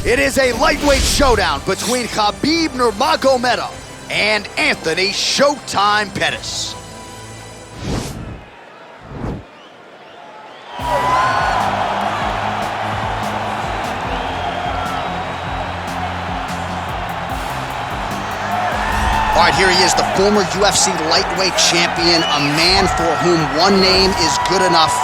It is a lightweight showdown between Khabib Nurmagomedov and Anthony Showtime Pettis. All right, here he is, the former UFC lightweight champion, a man for whom one name is good enough,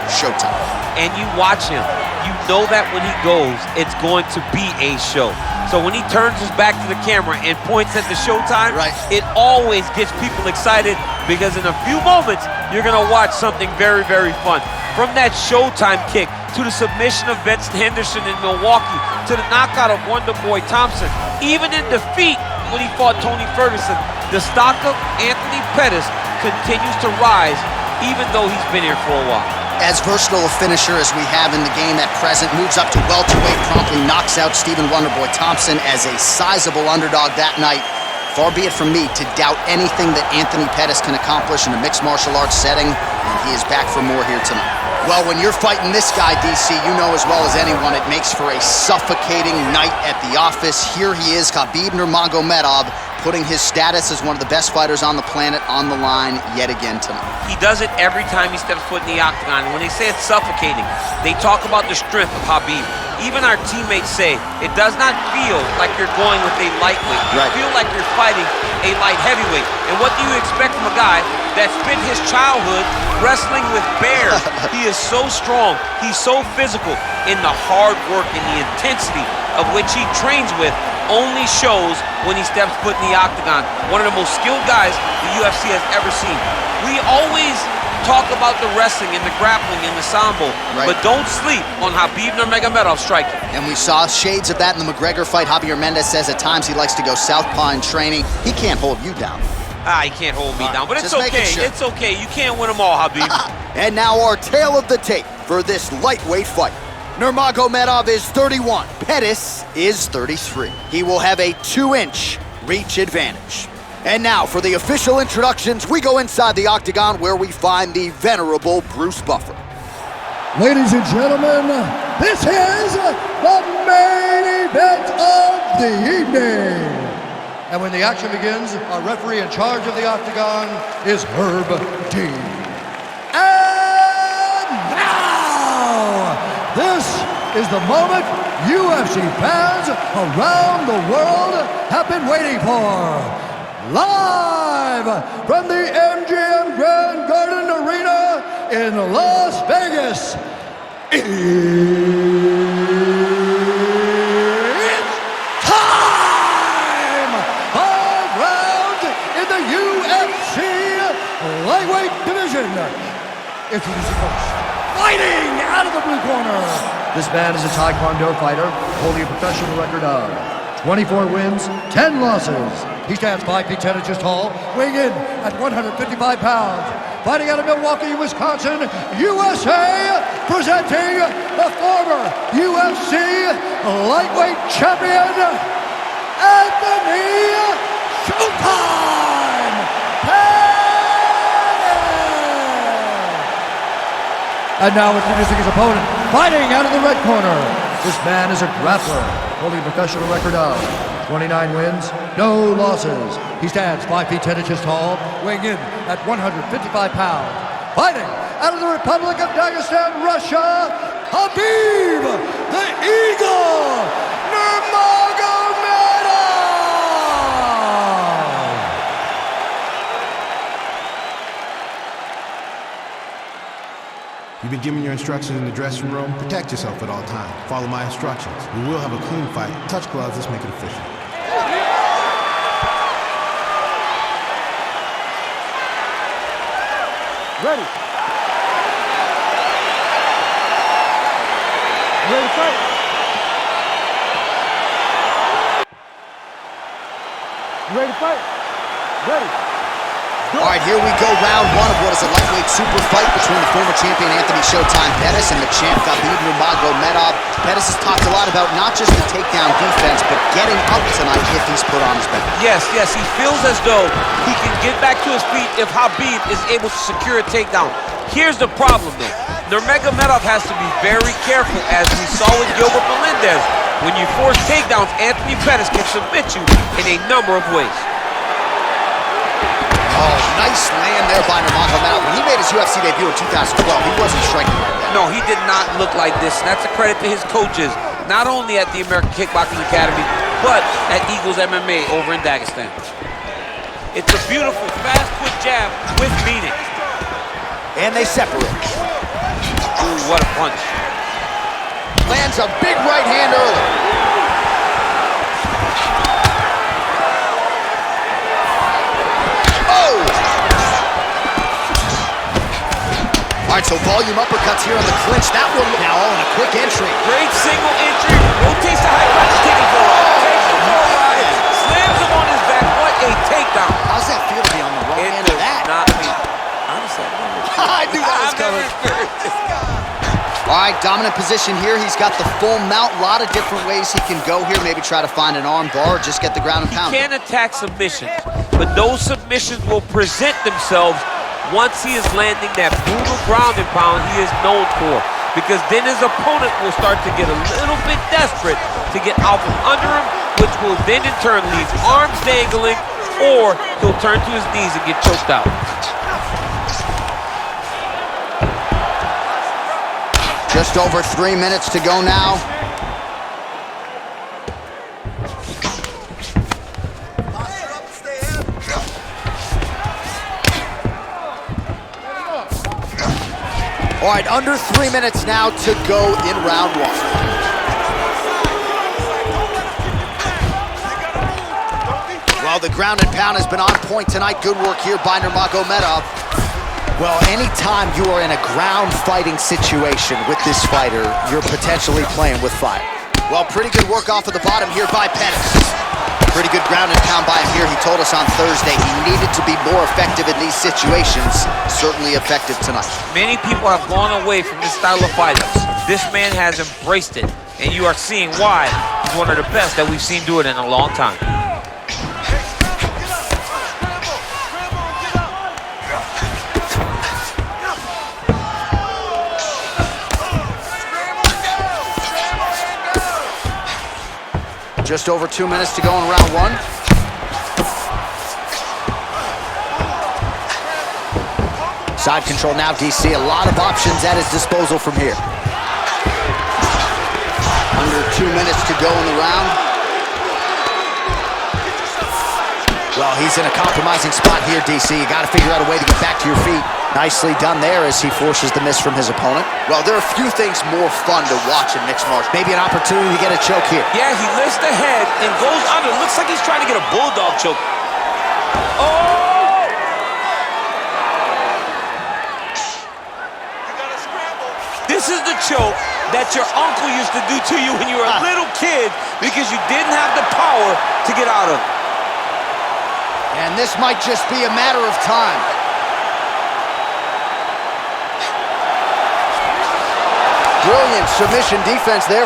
Showtime. And you watch him, you know that when he goes, it's going to be a show. So when he turns his back to the camera and points at the Showtime, it always gets people excited because in a few moments, you're gonna watch something very, very fun. From that Showtime kick to the submission of Benson Henderson in Milwaukee, to the knockout of Wonderboy Thompson, even in defeat when he fought Tony Ferguson, the stock of Anthony Pettis continues to rise even though he's been here for a while. As versatile a finisher as we have in the game at present, moves up to welterweight, promptly knocks out Stephen Wonderboy Thompson as a sizable underdog that night. Far be it from me to doubt anything that Anthony Pettis can accomplish in a mixed martial arts setting, and he is back for more here tonight. Well, when you're fighting this guy, DC, you know as well as anyone, it makes for a suffocating night at the office. Here he is, Khabib Nurmagomedov, putting his status as one of the best fighters on the planet on the line yet again tonight. He does it every time he steps foot in the octagon. When they say it's suffocating, they talk about the strength of Khabib. Even our teammates say it does not feel like you're going with a lightweight. You feel like you're fighting a light heavyweight. And what do you expect from a guy that spent his childhood wrestling with bears? He is so strong, he's so physical, and the hard work and the intensity of which he trains with only shows when he steps foot in the octagon. One of the most skilled guys the UFC has ever seen. We always talk about the wrestling and the grappling and the sambo, but don't sleep on Khabib Nurmagomedov striking. And we saw shades of that in the McGregor fight. Javier Mendez says at times he likes to go southpaw in training. He can't hold you down. He can't hold me down, but it's okay. Sure. It's okay. You can't win them all, Khabib. And now our tale of the tape for this lightweight fight. Nurmagomedov is 31. Pettis is 33. He will have a 2-inch reach advantage. And now for the official introductions, we go inside the octagon where we find the venerable Bruce Buffer. Ladies and gentlemen, this is the main event of the evening. And when the action begins, our referee in charge of the octagon is Herb D. And now, this is the moment UFC fans around the world have been waiting for. Live from the MGM Grand Garden Arena in Las Vegas, it's time! 5 rounds in the UFC lightweight division. Introducing first, fighting out of the blue corner. This man is a Taekwondo fighter, holding a professional record of 24 wins, 10 losses. He stands 5 feet 10 inches tall, weighing in at 155 pounds. Fighting out of Milwaukee, Wisconsin, USA, presenting the former UFC lightweight champion, Anthony Showtime Pettis! And now introducing his opponent, fighting out of the red corner. This man is a grappler, holding a professional record of 29 wins, no losses. He stands 5 feet 10 inches tall, weighing in at 155 pounds. Fighting out of the Republic of Dagestan, Russia, Khabib the Eagle Nurmagomedov! You've been given your instructions in the dressing room. Protect yourself at all times. Follow my instructions. We will have a clean fight. Touch gloves, let's make it official. Ready. Ready to fight. Ready to fight. Ready. All right, here we go, round one of what is a lightweight super fight between the former champion Anthony Showtime Pettis and the champ Khabib Nurmagomedov. Pettis has talked a lot about not just the takedown defense, but getting up tonight if he's put on his back. Yes, he feels as though he can get back to his feet if Khabib is able to secure a takedown. Here's the problem, though. Nurmagomedov has to be very careful, as we saw with Gilbert Melendez. When you force takedowns, Anthony Pettis can submit you in a number of ways. Oh, nice land there by Nurmagomedov. When he made his UFC debut in 2012, he wasn't striking like that. No, he did not look like this, and that's a credit to his coaches, not only at the American Kickboxing Academy, but at Eagles MMA over in Dagestan. It's a beautiful, fast, quick jab with meaning. And they separate. Ooh, what a punch. Lands a big right hand early. Oh! All right, so volume uppercuts here on the clinch. That one now all in a quick entry. Great single entry. Rotates the high ground. Takes him for a ride. Takes him for a ride. Slams him on his back. What a takedown. How's that feel to be on the wrong end of that? Not me. Honestly, I knew that was coming. All right, dominant position here. He's got the full mount. A lot of different ways he can go here. Maybe try to find an arm bar or just get the ground and pound. He can attack submissions, but those submissions will present themselves once he is landing that brutal ground and pound he is known for. Because then his opponent will start to get a little bit desperate to get out from under him, which will then in turn leave arms dangling, or he'll turn to his knees and get choked out. Just over 3 minutes to go now. All right, under 3 minutes now to go in round one. Well, the ground and pound has been on point tonight. Good work here by Nurmagomedov. Well, anytime you are in a ground fighting situation with this fighter, you're potentially playing with fire. Well, pretty good work off of the bottom here by Pettis. Pretty good ground and pound by him here. He told us on Thursday he needed to be more effective in these situations. Certainly effective tonight. Many people have gone away from this style of fighting. This man has embraced it, and you are seeing why he's one of the best that we've seen do it in a long time. Just over 2 minutes to go in round one. Side control now, DC. A lot of options at his disposal from here. Under 2 minutes to go in the round. Well, he's in a compromising spot here, DC. You got to figure out a way to get back to your feet. Nicely done there as he forces the miss from his opponent. Well, there are a few things more fun to watch in mixed martial. Maybe an opportunity to get a choke here. Yeah, he lifts the head and goes under. Looks like he's trying to get a bulldog choke. Oh! This is the choke that your uncle used to do to you when you were a little kid because you didn't have the power to get out of it. And this might just be a matter of time. Brilliant submission defense there.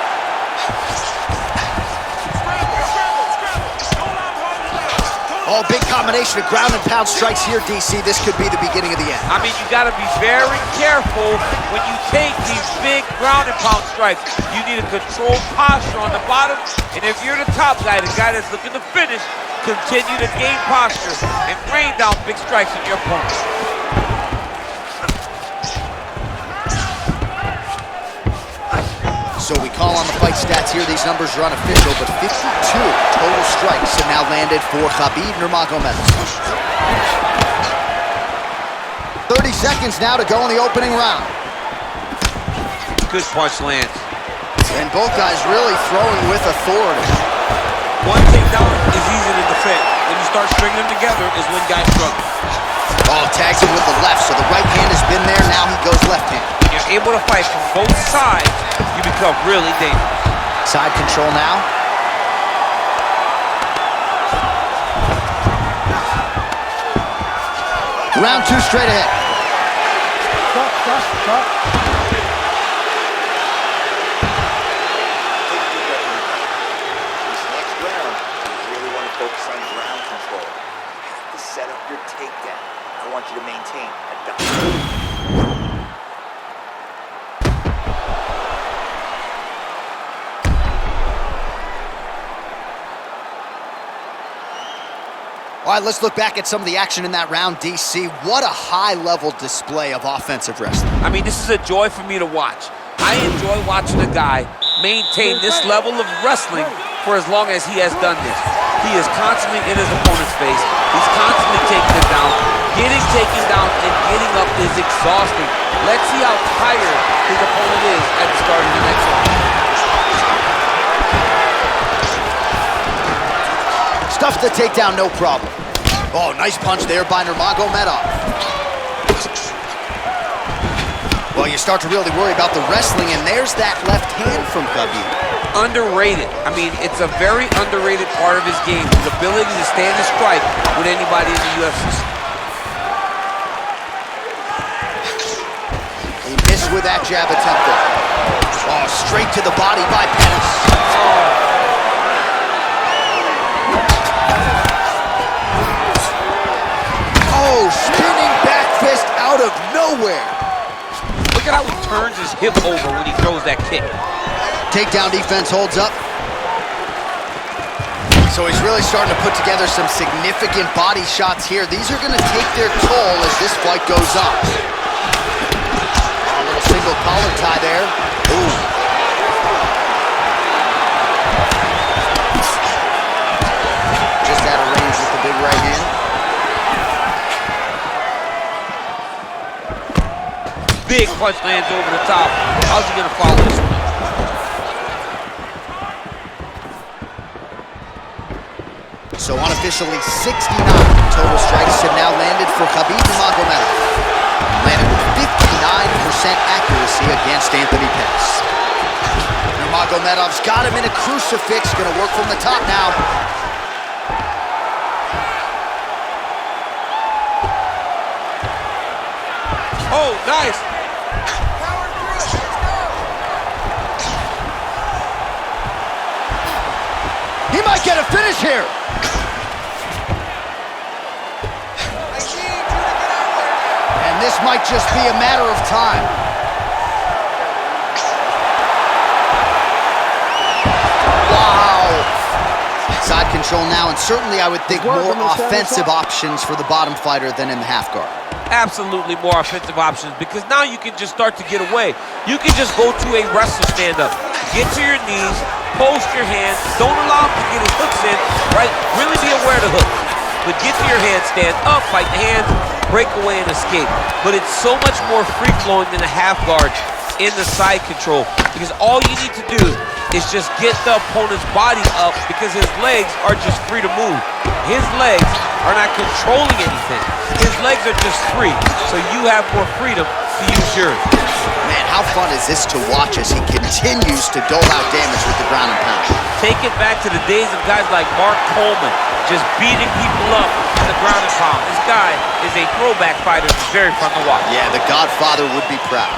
Oh, big combination of ground and pound strikes here, DC. This could be the beginning of the end. I mean, you got to be very careful when you take these big ground and pound strikes. You need a controlled posture on the bottom. And if you're the top guy, the guy that's looking to finish, continue to gain posture and rain down big strikes on your opponent. So we call on the fight stats here. These numbers are unofficial, but 52 total strikes have now landed for Khabib Nurmagomedov. 30 seconds now to go in the opening round. Good punch lands. And both guys really throwing with authority. One takedown is easy to defend. When you start stringing them together is when guys struggle. Oh, tags him with the left, so the right hand has been there. Now he goes left hand. When you're able to fight from both sides, you become really dangerous. Side control now. Round two straight ahead. Stop. This next round, you really want to focus on ground control. You have to set up your takedown. I want you to maintain a dominant. All right, let's look back at some of the action in that round, DC. What a high-level display of offensive wrestling. I mean, this is a joy for me to watch. I enjoy watching a guy maintain this level of wrestling for as long as he has done this. He is constantly in his opponent's face. He's constantly taking it down. Getting taken down and getting up is exhausting. Let's see how tired his opponent is at the start of the next round. Stuffs the takedown, no problem. Oh, nice punch there by Nurmagomedov. Well, you start to really worry about the wrestling, and there's that left hand from Khabib. Underrated. I mean, it's a very underrated part of his game, his ability to stand and strike with anybody in the UFC. He missed with that jab attempt there. Oh, straight to the body by Pettis. Oh, spinning back fist out of nowhere. Look at how he turns his hip over when he throws that kick. Takedown defense holds up. So he's really starting to put together some significant body shots here. These are going to take their toll as this fight goes on. A little single collar tie there. Ooh. Just out of range with the big right hand. Big punch lands over the top. How's he gonna follow this one? So unofficially 69 total strikes have now landed for Khabib Nurmagomedov. Landed with 59% accuracy against Anthony Pettis. Nurmagomedov's got him in a crucifix. Gonna work from the top now. Oh, nice. He might get a finish here. And this might just be a matter of time. Wow. Side control now, and certainly I would think more offensive options for the bottom fighter than in the half guard. Absolutely more offensive options, because now you can just start to get away. You can just go to a wrestler stand-up. Get to your knees, post your hands, don't allow him to get his hooks in, right? Really be aware of the hook. But get to your hands, stand up, fight the hands, break away and escape. But it's so much more free-flowing than a half guard in the side control, because all you need to do is just get the opponent's body up, because his legs are just free to move. His legs are not controlling anything. His legs are just free, so you have more freedom to use yours. Man, how fun is this to watch as he continues to dole out damage with the ground and pound? Take it back to the days of guys like Mark Coleman, just beating people up in the ground and pound. This guy is a throwback fighter. It's very fun to watch. Yeah, the Godfather would be proud.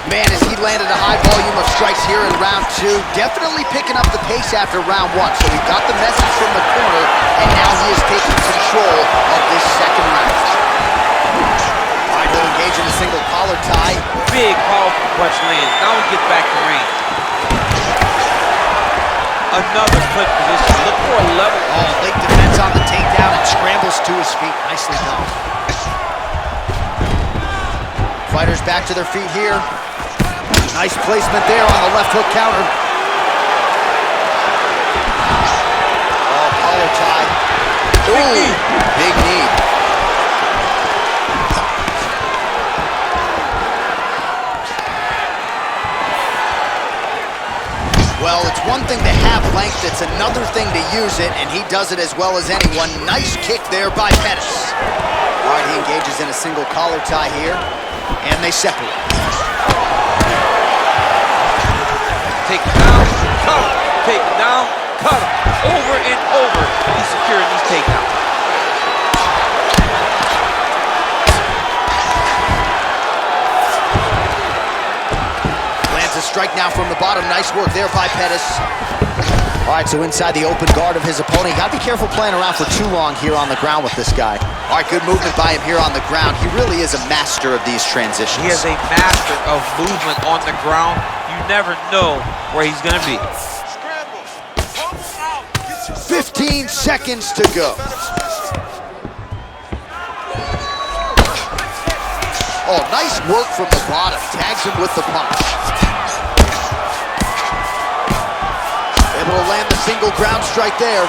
Man, as he landed a high volume of strikes here in round two, definitely picking up the pace after round one. So he got the message from the corner, and now he is taking control of this second round. All right, he'll engage in a single collar tie. Big, powerful punch lands. Now he gets back to range. Another clinch position. Look for a level. Oh, late defense on the takedown and scrambles to his feet. Nicely done. Fighters back to their feet here. Nice placement there on the left hook counter. Oh, collar tie. Ooh, big knee. Well, it's one thing to have length, it's another thing to use it, and he does it as well as anyone. Nice kick there by Pettis. All right, he engages in a single collar tie here, and they separate. Take it down, cut him. Take it down, cut him. Over and over, he's securing these takedowns. Strike now from the bottom. Nice work there by Pettis. All right, so inside the open guard of his opponent. Got to be careful playing around for too long here on the ground with this guy. All right, good movement by him here on the ground. He really is a master of these transitions. He is a master of movement on the ground. You never know where he's going to be. 15 seconds to go. Oh, nice work from the bottom. Tags him with the punch. Able to land the single ground strike there.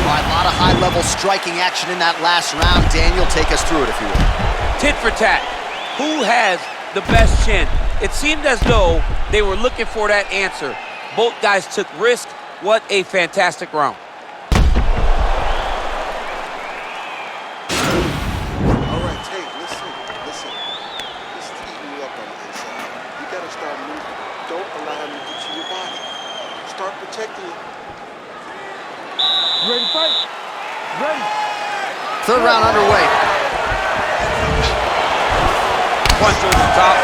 A lot of high-level striking action in that last round. Daniel, take us through it, if you will. Tit for tat. Who has the best chin? It seemed as though they were looking for that answer. Both guys took risk. What a fantastic round. All right, Tate, listen. This is eating you up on the inside. You gotta start moving. Don't allow him to get to your body. Start protecting it. Ready to fight? Ready. Third round underway. Punch over the top.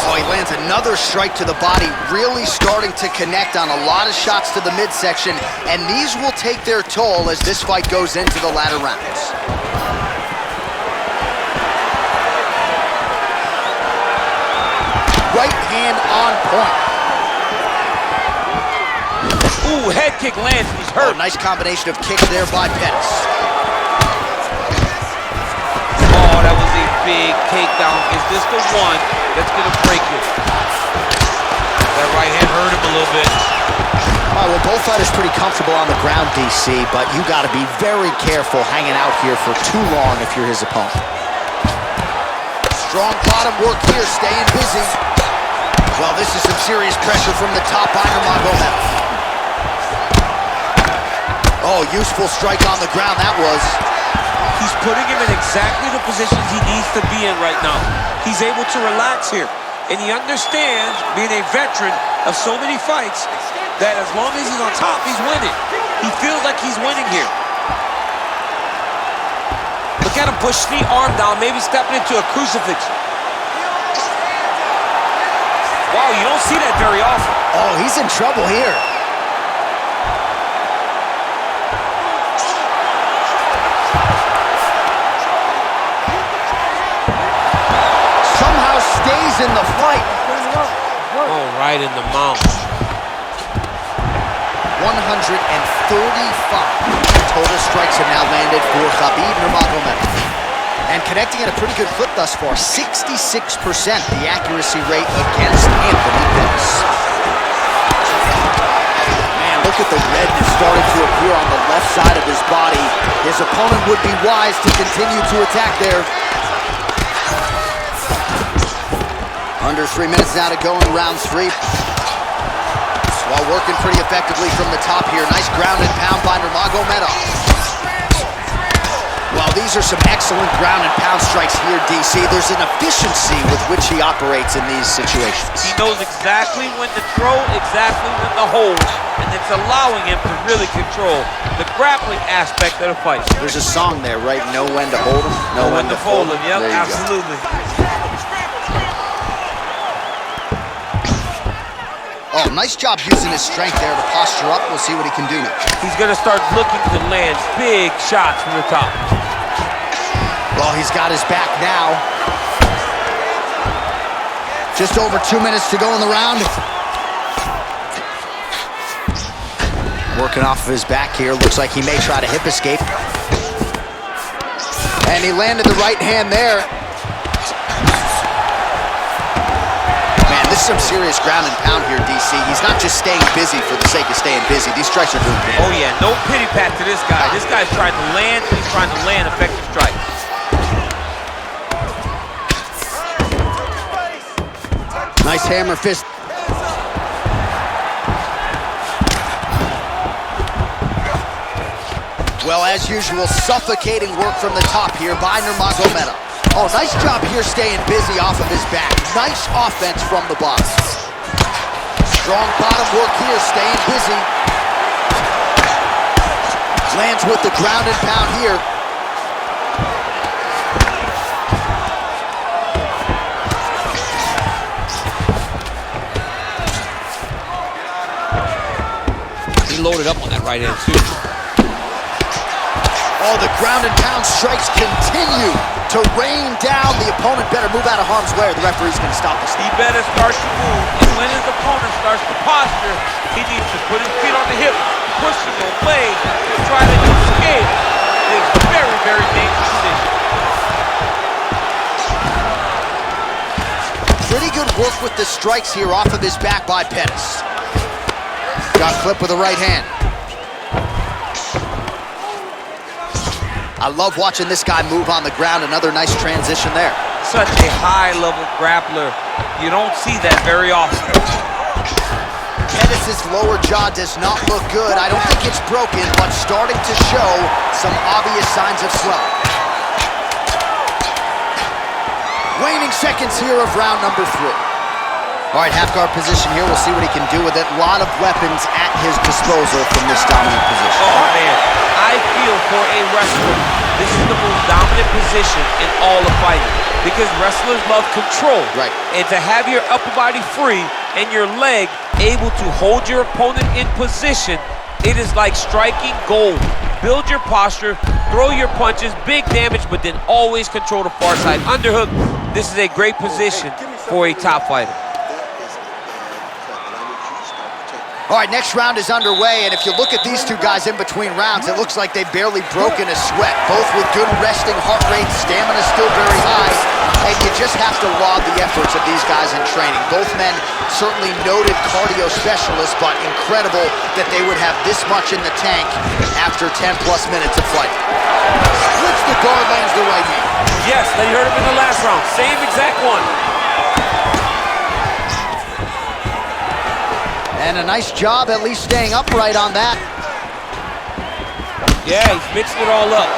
Oh, he lands another strike to the body, really starting to connect on a lot of shots to the midsection, and these will take their toll as this fight goes into the latter rounds. Right hand on point. Ooh, head kick lands, and he's hurt. Oh, nice combination of kicks there by Pettis. Oh, that was a big takedown. Is this the one that's gonna break it? That right hand hurt him a little bit. All right, well, both fighters pretty comfortable on the ground, DC, but you got to be very careful hanging out here for too long if you're his opponent. Strong bottom work here, staying busy. Well, this is some serious pressure from the top by Nurmagomedov. Oh, useful strike on the ground, that was. He's putting him in exactly the positions he needs to be in right now. He's able to relax here. And he understands, being a veteran of so many fights, that as long as he's on top, he's winning. He feels like he's winning here. Look at him push the arm down, maybe stepping into a crucifix. Wow, you don't see that very often. Oh, he's in trouble here. Stays in the fight. Oh, right in the mouth. 135 total strikes have now landed for Khabib Nurmagomedov. And connecting at a pretty good clip thus far, 66% the accuracy rate against Anthony Pettis. Man, look at the redness starting to appear on the left side of his body. His opponent would be wise to continue to attack there. Under 3 minutes now to go in round 3. While working pretty effectively from the top here. Nice ground and pound by Nurmagomedov. Well, these are some excellent ground and pound strikes here, DC. There's an efficiency with which he operates in these situations. He knows exactly when to throw, exactly when to hold, and it's allowing him to really control the grappling aspect of the fight. There's a song there, right? Know when to hold him, know when to fold him. Yep, absolutely. Oh, nice job using his strength there to posture up. We'll see what he can do now. He's going to start looking to land big shots from the top. Well, he's got his back now. Just over 2 minutes to go in the round. Working off of his back here. Looks like he may try to hip escape. And he landed the right hand there. This is some serious ground and pound here, DC. He's not just staying busy for the sake of staying busy. These strikes are doing damage. Oh, yeah. No pity pat to this guy. This guy's trying to land. He's trying to land effective strikes. Nice hammer fist. Well, as usual, suffocating work from the top here by Nurmagomedov. Oh, nice job here staying busy off of his back. Nice offense from the box. Strong bottom work here, staying busy. Lands with the ground and pound here. He loaded up on that right hand, too. Oh, the ground and pound strikes continue. to rain down. The opponent better move out of harm's way or the referee's going to stop this. He better start to move, and when his opponent starts to posture, he needs to put his feet on the hip, push him away, to try to escape this very, very dangerous position. Pretty good work with the strikes here off of his back by Pettis. Got flipped with the right hand. I love watching this guy move on the ground. Another nice transition there. Such a high-level grappler. You don't see that very often. Pettis' lower jaw does not look good. I don't think it's broken, but starting to show some obvious signs of swelling. Waning seconds here of round number 3. All right, half guard position here. We'll see what he can do with it. A lot of weapons at his disposal from this dominant position. Oh, man. I feel for a wrestler, this is the most dominant position in all of fighting because wrestlers love control. Right. And to have your upper body free and your leg able to hold your opponent in position, it is like striking gold. Build your posture, throw your punches, big damage, but then always control the far side. Underhook, this is a great position for a top fighter. All right, next round is underway, and if you look at these two guys in between rounds, it looks like they've barely broken a sweat. Both with good resting heart rates, stamina still very high, and you just have to laud the efforts of these guys in training. Both men certainly noted cardio specialists, but incredible that they would have this much in the tank after 10-plus minutes of fight. Splits the guard, lands the right knee. Yes, they heard him in the last round. Same exact one. And a nice job at least staying upright on that. Yeah, he's mixing it all up.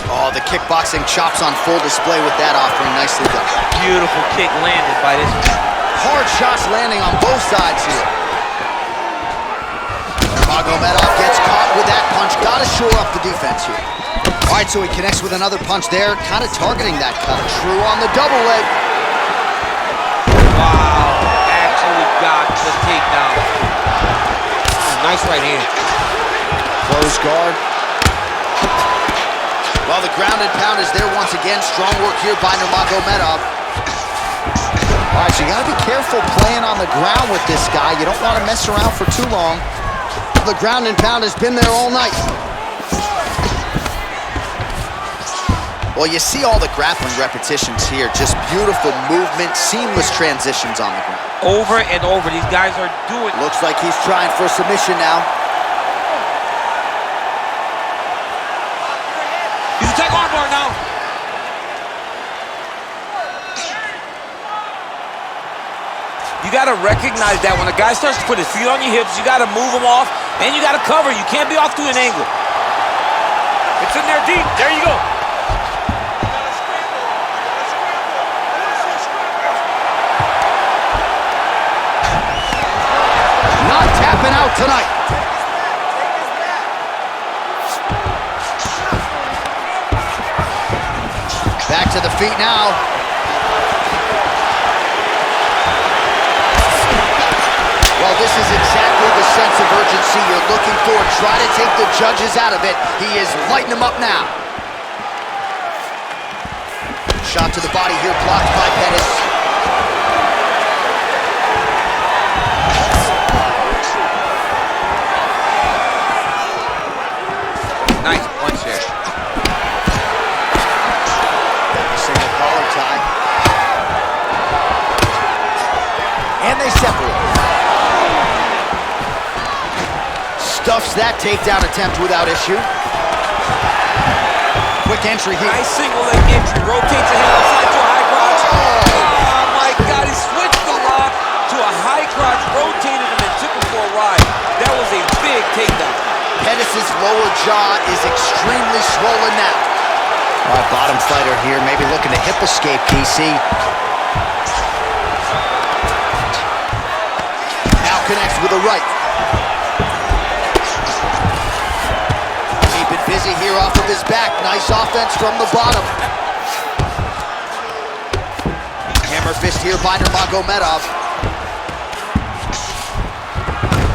Oh, the kickboxing chops on full display with that offering. Nicely done. Beautiful kick landed by this man. Hard shots landing on both sides here. Nurmagomedov gets caught with that punch. Got to shore up the defense here. All right, so he connects with another punch there, kind of targeting that cut. True on the double leg. Wow. Got the takedown. Nice right hand. Close guard. Well, the ground and pound is there once again. Strong work here by Nurmagomedov. All right, so you got to be careful playing on the ground with this guy. You don't want to mess around for too long. The ground and pound has been there all night. Well, you see all the grappling repetitions here. Just beautiful movement, seamless transitions on the ground. Over and over, these guys are doing. Looks like he's trying for submission now. He's a take armbar now. You got to recognize that when a guy starts to put his feet on your hips, you got to move him off, and you got to cover. You can't be off to an angle. It's in there deep. There you go. Not tapping out tonight. Back to the feet now. Well, this is exactly the sense of urgency you're looking for. Try to take the judges out of it. He is lighting them up now. Shot to the body here, blocked by Pettis. Nice punch there. Single collar tie. And they separate. Stuffs that takedown attempt without issue. Quick entry here. Nice single leg entry. Rotates the hand outside to a high crotch. Oh my God, he switched the lock to a high crotch, rotated him and took him for a ride. That was a big takedown. Pettis' lower jaw is extremely swollen now. All right, bottom fighter here, maybe looking to hip escape, DC. Now connects with a right. Keep it busy here off of his back. Nice offense from the bottom. Hammer fist here by Nurmagomedov.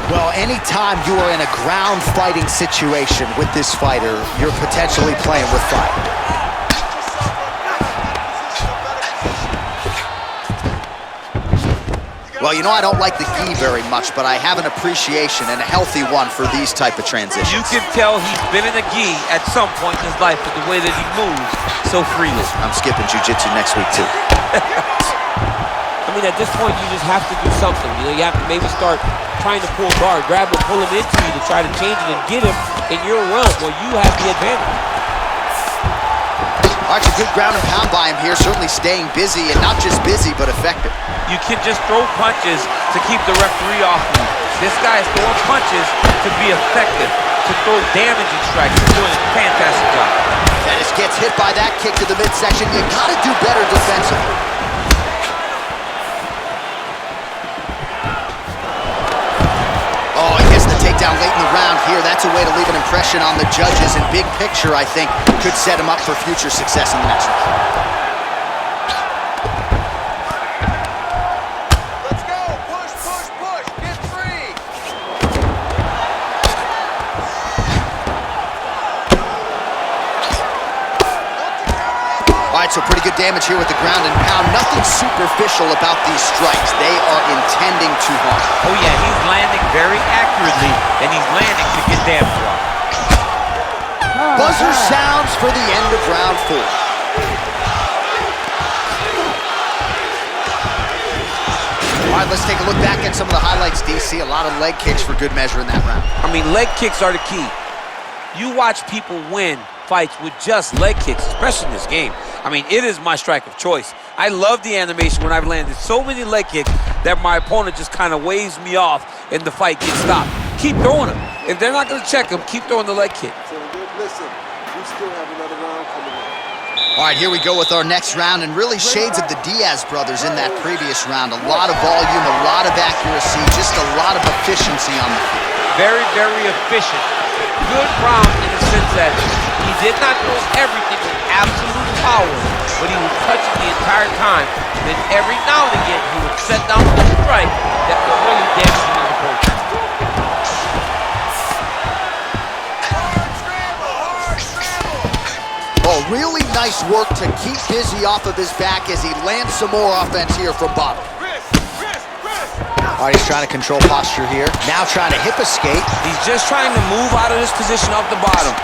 Well, anytime you are in a ground fighting situation with this fighter, you're potentially playing with fire. Well, you know I don't like the gi very much, but I have an appreciation and a healthy one for these type of transitions. You can tell he's been in a gi at some point in his life with the way that he moves so freely. I'm skipping jiu-jitsu next week, too. I mean, at this point, you just have to do something. You know, you have to maybe start trying to pull guard, grab him, pull him into you to try to change it and get him in your run where you have the advantage. All right, a good ground and pound by him here, certainly staying busy, and not just busy, but effective. You can just throw punches to keep the referee off you. This guy is throwing punches to be effective, to throw damaging strikes. He's doing a fantastic job. Pettis gets hit by that kick to the midsection. You gotta do better defensively. Oh, he gets the takedown late in the round here. That's a way to leave an impression on the judges, and big picture, I think, could set him up for future success in the next round. Let's go. Push, push, push. Get free. All right, so pretty good damage here with the ground and pound. Nothing superficial about these strikes. They are intending to harm. Oh, yeah, he's landing very accurately, and he's landing to get damage off. Buzzer sounds for the end of round 4. All right, let's take a look back at some of the highlights, DC. A lot of leg kicks for good measure in that round. I mean, leg kicks are the key. You watch people win fights with just leg kicks, especially in this game. I mean, it is my strike of choice. I love the animation when I've landed so many leg kicks that my opponent just kind of waves me off and the fight gets stopped. Keep throwing them. If they're not going to check them, keep throwing the leg kick. So listen, we still have another round coming up. All right, here we go with our next round, and really shades of the Diaz brothers in that previous round. A lot of volume, a lot of accuracy, just a lot of efficiency on the field. Very, very efficient. Good round in the sense that he did not throw everything with absolute power, but he was touching the entire time. Then every now and again, he would set down a strike that was really damaging his opponent. Oh, really nice work to keep busy off of his back as he lands some more offense here from bottom. All right, he's trying to control posture here. Now trying to hip escape. He's just trying to move out of this position off the bottom.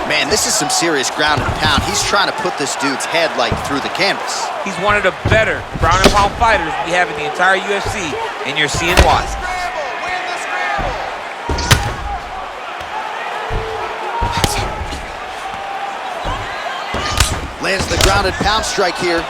Man, this is some serious ground and pound. He's trying to put this dude's head, like, through the canvas. He's one of the better ground and pound fighters we have in the entire UFC, and you're seeing why. Lands the ground and pound strike here.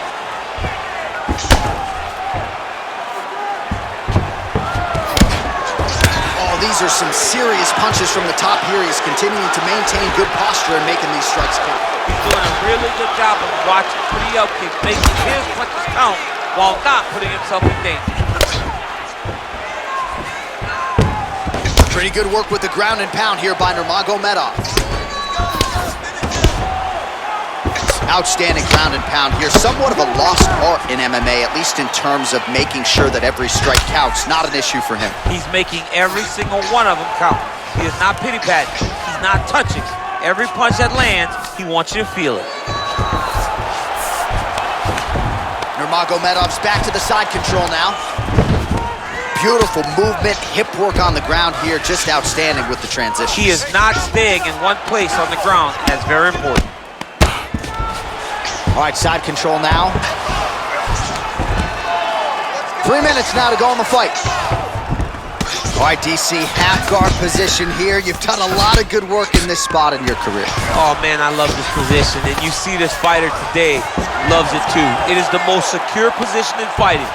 These are some serious punches from the top here. He's continuing to maintain good posture and making these strikes count. He's doing a really good job of watching pretty up kicks, making his punches count while not putting himself in danger. Pretty good work with the ground and pound here by Nurmagomedov. Outstanding ground and pound here. Somewhat of a lost art in MMA, at least in terms of making sure that every strike counts. Not an issue for him. He's making every single one of them count. He is not pity-patting. He's not touching. Every punch that lands, he wants you to feel it. Nurmagomedov's back to the side control now. Beautiful movement, hip work on the ground here. Just outstanding with the transition. He is not staying in one place on the ground. That's very important. All right, side control now. 3 minutes now to go in the fight. All right, DC, half guard position here. You've done a lot of good work in this spot in your career. Oh, man, I love this position. And you see this fighter today loves it, too. It is the most secure position in fighting.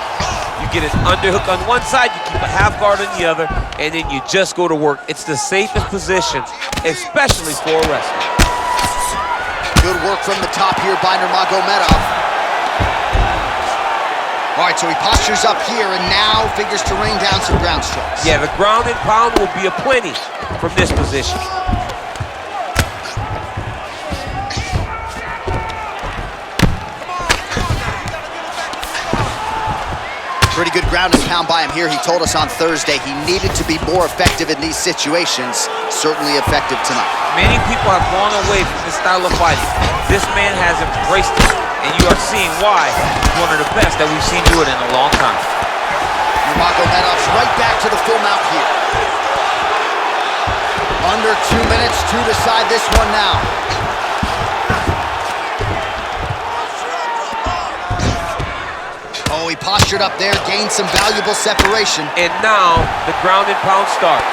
You get an underhook on one side, you keep a half guard on the other, and then you just go to work. It's the safest position, especially for a wrestler. Good work from the top here by Nurmagomedov. All right, so he postures up here and now figures to rain down some ground strikes. Yeah, the ground and pound will be a plenty from this position. Pretty good ground and pound by him here. He told us on Thursday he needed to be more effective in these situations. Certainly effective tonight. Many people have gone away from this style of fighting. This man has embraced it, and you are seeing why he's one of the best that we've seen do it in a long time. Nurmagomedov's right back to the full mount here. Under 2 minutes to decide this one now. Oh, he postured up there, gained some valuable separation. And now the ground and pound starts.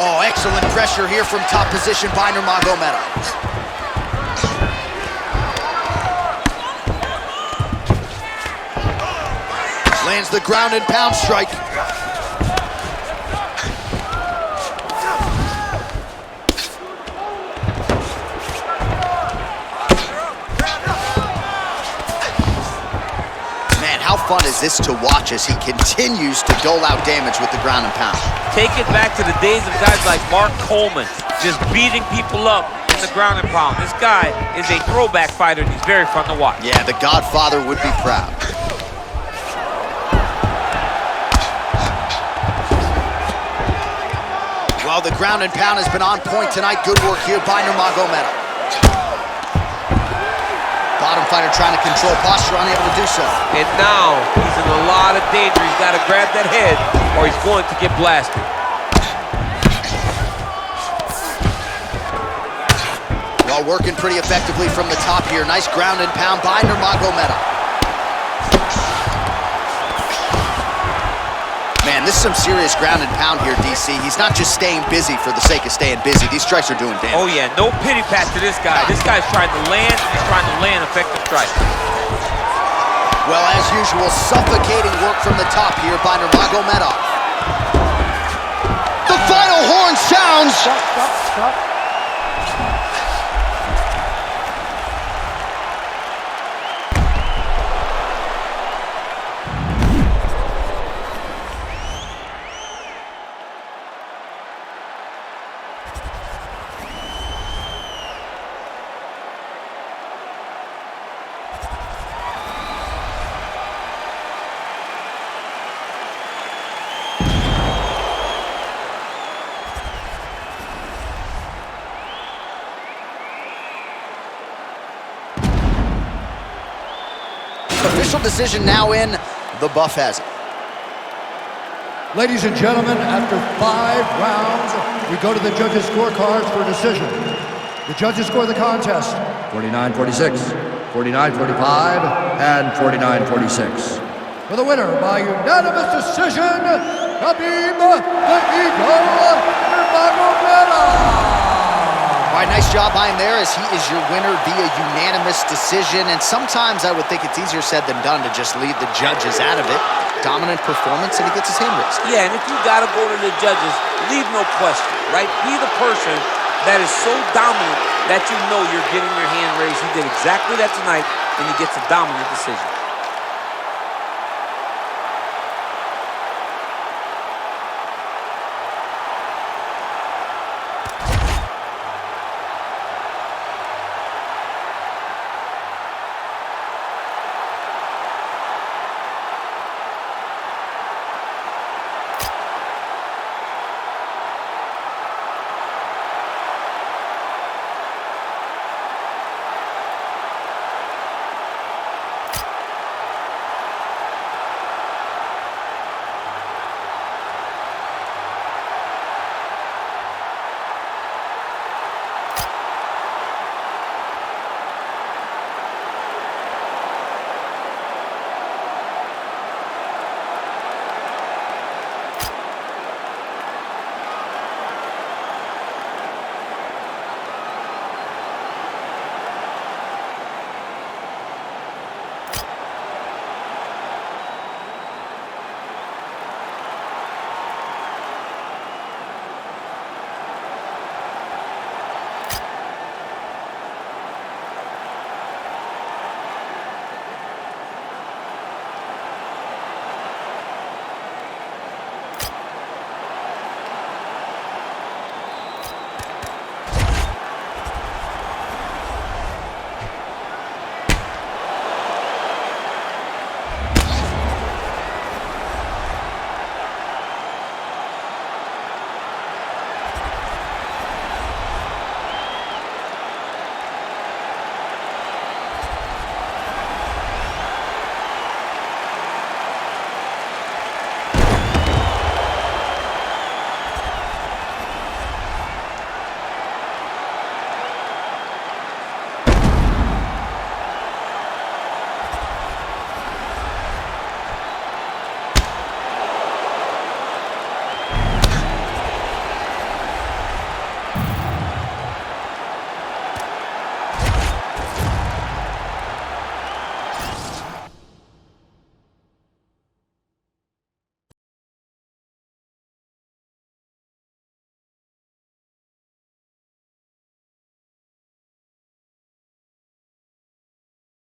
Oh, excellent pressure here from top position by Nurmagomedov. Lands the ground and pound strike. Man, how fun is this to watch as he continues to dole out damage with the ground and pound. Take it back to the days of guys like Mark Coleman, just beating people up in the ground and pound. This guy is a throwback fighter, and he's very fun to watch. Yeah, the Godfather would be proud. Well, the ground and pound has been on point tonight. Good work here by Nurmagomedov. Bottom fighter trying to control posture, unable to do so. And now he's in a lot of danger. He's got to grab that head or he's going to get blasted. Well, working pretty effectively from the top here. Nice ground and pound by Nurmagomedov. Man, this is some serious ground and pound here, DC. He's not just staying busy for the sake of staying busy. These strikes are doing damage. Oh, yeah. No pity pat to this guy. This guy's trying to land. He's trying to land effective strikes. Well, as usual, suffocating work from the top here by Nurmagomedov. The final horn sounds. Stop. Official decision now in. The buff has it. Ladies and gentlemen, after 5 rounds, we go to the judges' scorecards for a decision. The judges score the contest 49-46, 49-45, and 49-46. For the winner by unanimous decision, Khabib the Eagle Nurmagomedov. All right, nice job by him there as he is your winner via unanimous decision. And sometimes I would think it's easier said than done to just lead the judges out of it. Dominant performance, and he gets his hand raised. Yeah, and if you got to go to the judges, leave no question, right? Be the person that is so dominant that you know you're getting your hand raised. He did exactly that tonight, and he gets a dominant decision.